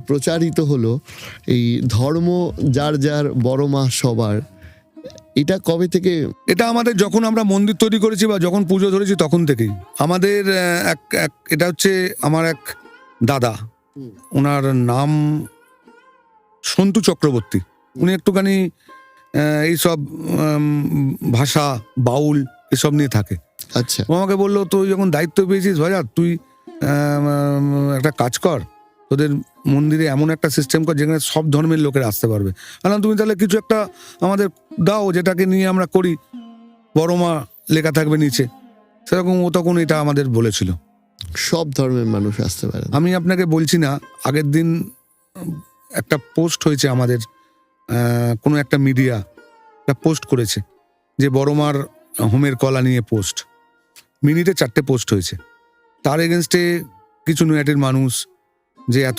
প্রচারিত হলো এই ধর্ম যার যার বড় মা সবার, এটা কবে থেকে? এটা আমাদের যখন আমরা মন্দির তৈরি করেছি বা যখন পুজো ধরেছি তখন থেকেই আমাদের এটা হচ্ছে আমার এক দাদা, ওনার নাম সন্তু চক্রবর্তী। উনি একটুখানি এইসব ভাষা বাউল এসব নিয়ে থাকে। আচ্ছা, ও আমাকে বললো, তুই যখন দায়িত্ব পেয়েছিস ভাইয়া, তুই একটা কাজ কর, তোদের মন্দিরে এমন একটা সিস্টেম কর যেখানে সব ধর্মের লোকেরা আসতে পারবে। বললাম, তুমি তাহলে কিছু একটা আমাদের দাও যেটাকে নিয়ে আমরা করি, বড় মা লেখা থাকবে নিচে। সেরকম ও তখন এটা আমাদের বলেছিল, সব ধর্মের মানুষ আসতে পারে। আমি আপনাকে বলছি না, আগের দিন একটা পোস্ট হয়েছে আমাদের, কোনো একটা মিডিয়া একটা পোস্ট করেছে যে বড় মার হোমের কলা নিয়ে পোস্ট, মিনিটে 4টে পোস্ট হয়েছে। তার এগেনস্টে কিছু নৈহাটির মানুষ যে এত